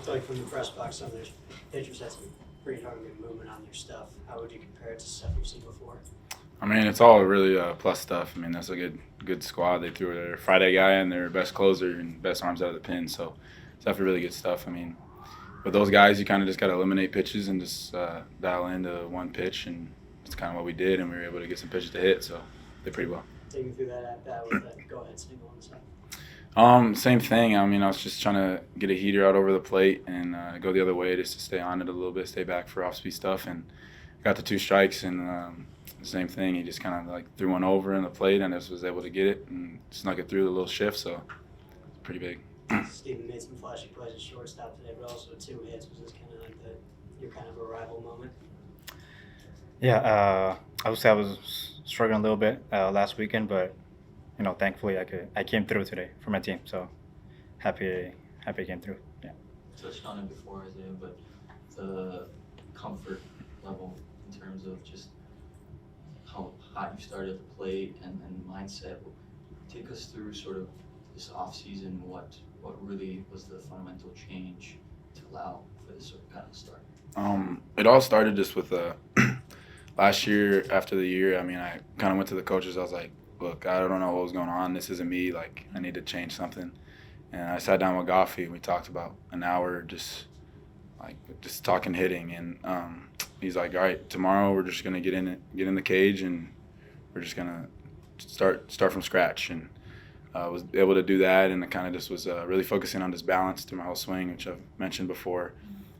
feel like from the press box, some of those pitchers had some pretty darn good movement on their stuff. How would you compare it to stuff you've seen before? I mean, it's all really plus stuff. I mean, that's a good squad. They threw their Friday guy and their best closer and best arms out of the pen. So it's definitely really good stuff. I mean, with those guys, you kind of just got to eliminate pitches and just dial into one pitch, and that's kind of what we did, and we were able to get some pitches to hit. So did pretty well. Take me through that at bat with that go-ahead single on the side. Same thing. I mean, I was just trying to get a heater out over the plate and go the other way just to stay on it a little bit, stay back for off-speed stuff, and got the 2 strikes. And the same thing. He just kind of like threw one over in the plate and just was able to get it and snuck it through the little shift. So it's pretty big. Steven made some flashy plays at shortstop today, but also 2 hits. Was this kind of like your kind of arrival moment? Yeah, I would say I was struggling a little bit last weekend, but thankfully I came through today for my team. So happy I came through. Yeah. Touched on it before, Isaiah, but the comfort level in terms of just how hot you started at the plate and mindset. Take us through sort of this off season. What really was the fundamental change to allow for this sort of kind of start? It all started just with last year. After the year, I mean, I kind of went to the coaches. I was like, look, I don't know what was going on. This isn't me. Like, I need to change something. And I sat down with Goffey and we talked about an hour just talking hitting. And he's like, all right, tomorrow we're just gonna get in the cage and we're just gonna start from scratch. And I was able to do that, and I kind of just was really focusing on this balance through my whole swing, which I've mentioned before.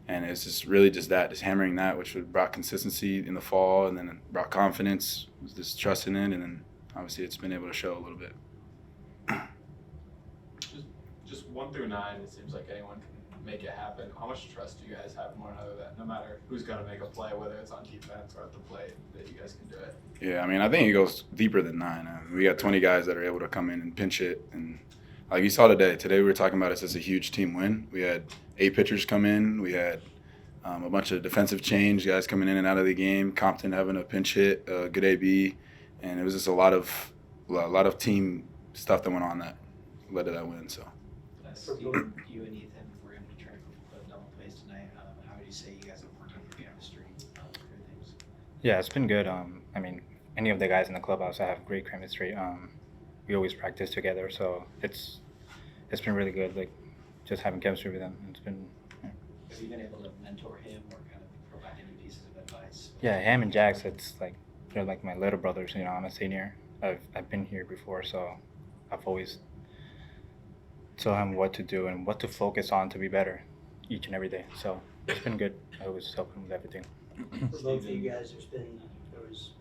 And it's just really just hammering that, which brought consistency in the fall, and then it brought confidence, was just trusting it, and then obviously it's been able to show a little bit. Just 1 through 9, it seems like anyone can make it happen. How much trust do you guys have in one another that no matter who's going to make a play, whether it's on defense or at the plate, that you guys can do it? Yeah, I mean, I think it goes deeper than 9. We got 20 guys that are able to come in and pinch it. And like you saw today we were talking about it's just a huge team win. We had 8 pitchers come in. We had a bunch of defensive change, guys coming in and out of the game, Compton having a pinch hit, good AB. And it was just a lot of team stuff that went on that led to that win. So. Steven, you and Ethan were able to try to put double plays tonight. How would you say you guys have worked on your chemistry through things? Yeah, it's been good. I mean, any of the guys in the clubhouse, I have great chemistry. We always practice together, so it's been really good. Like just having chemistry with them, it's been. Yeah. Have you been able to mentor him or kind of provide any pieces of advice? Yeah, him and Jax, it's like they're like my little brothers. I'm a senior. I've been here before, so I've always tell him what to do and what to focus on to be better each and every day. So it's been good. I always help him with everything. For both of you guys, there was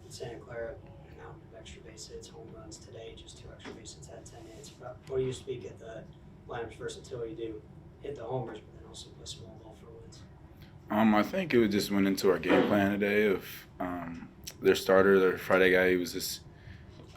Santa Clara, a mountain of extra base hits, home runs today, just 2 extra base hits, had 10 hits. What do you speak at the lineup's versatility to hit the homers, but then also play small ball for wins? I think it just went into our game plan today of their starter, their Friday guy. He was this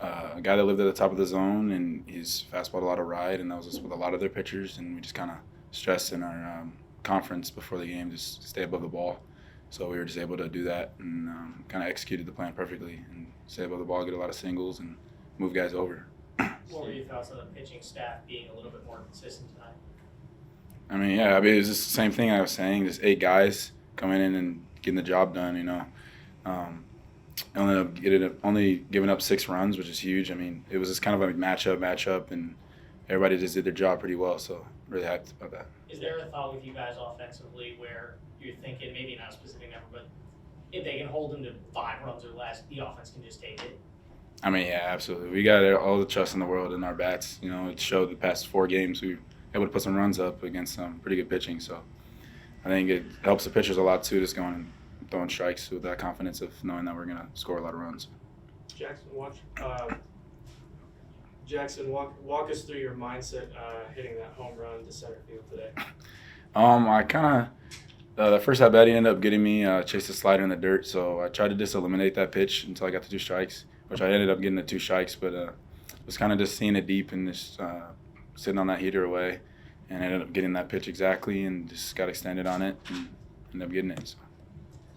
a guy that lived at the top of the zone, and he's fastball a lot of ride, and that was just with a lot of their pitchers, and we just kind of stressed in our conference before the game just stay above the ball. So we were just able to do that and kind of executed the plan perfectly and stay above the ball, get a lot of singles, and move guys over. What were your thoughts on the pitching staff being a little bit more consistent tonight? I mean, it was just the same thing I was saying, just 8 guys coming in and getting the job done, only giving up 6 runs, which is huge. I mean, it was just kind of a matchup, and everybody just did their job pretty well. So really hyped about that. Is there a thought with you guys offensively where you're thinking, maybe not a specific number, but if they can hold them to 5 runs or less, the offense can just take it? I mean, yeah, absolutely. We got all the trust in the world in our bats. It showed the past 4 games we were able to put some runs up against some pretty good pitching. So I think it helps the pitchers a lot too, just going and throwing strikes with that confidence of knowing that we're going to score a lot of runs. Jackson, walk us through your mindset hitting that home run to center field today. I kind of the first at bat he ended up getting me chased a slider in the dirt, so I tried to just eliminate that pitch until I got to 2 strikes, which I ended up getting the 2 strikes, but was kind of just seeing it deep and just sitting on that heater away, and ended up getting that pitch exactly and just got extended on it and ended up getting it. So.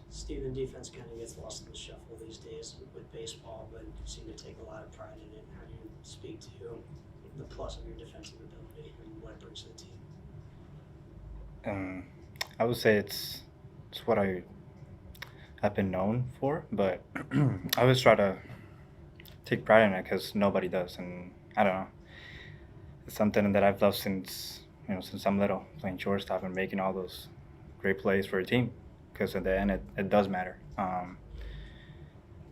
Steven, defense kind of gets lost in the shuffle these days with baseball, but you seem to take a lot of pride in it. How do you speak to the plus of your defensive ability and what it brings to the team? I would say it's what I've been known for, but I always try to take pride in it because nobody does, and I don't know. It's something that I've loved since I'm little, playing shortstop and making all those great plays for a team. Because at the end, it does matter.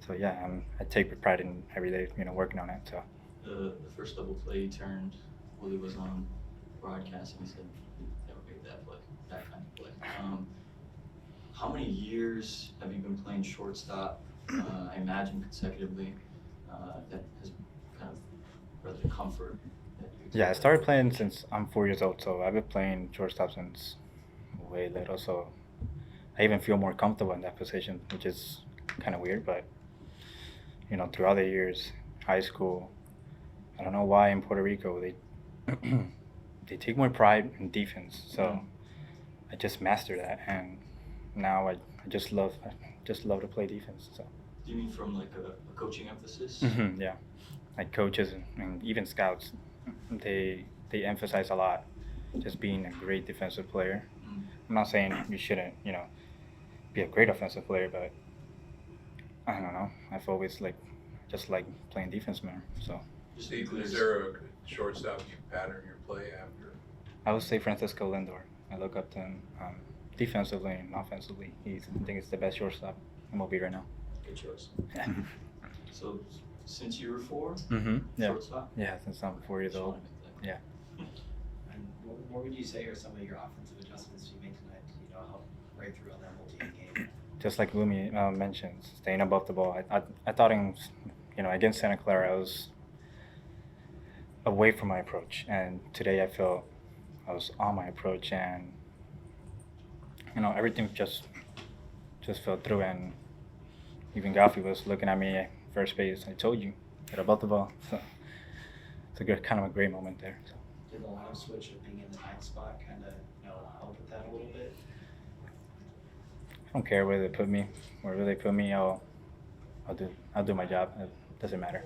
So yeah, I take pride in every day, working on it. So The first double play he turned, Willie was on broadcast and he said, never made that play, that kind of play. How many years have you been playing shortstop? I imagine consecutively. That has kind of brought the comfort. yeah, I started playing since I'm 4 years old. So I've been playing shortstop since way little. So I even feel more comfortable in that position, which is kind of weird. But throughout the years, high school, I don't know why in Puerto Rico they they take more pride in defense. So I just mastered that, and now I just love to play defense. So Do you mean from like a coaching emphasis? yeah, like coaches and even scouts, they emphasize a lot just being a great defensive player. Mm. I'm not saying you shouldn't be a great offensive player, but I don't know. I've always just playing defense more. So Just to be clear, Is there a shortstop you pattern your play after? I would say Francisco Lindor. I look up to him defensively and offensively. I think he's the best shortstop in MLB right now. Good choice. so since you were 4, Yeah. shortstop? Yeah, since I'm 4 years Just old. wanna make that clear. And what would you say are some of your offensive adjustments you made tonight to help break through on that multi game? Just like Lumi mentioned, staying above the ball. I thought against Santa Clara, I was away from my approach, and today I felt I was on my approach, and everything just fell through, and even Gaffey was looking at me at first base. I told you, get above the ball. So it's a great moment there. So. Did the lineup switch of being in the ninth spot kind of help with that a little bit? I don't care where they put me. Wherever they put me, I'll do my job. It doesn't matter.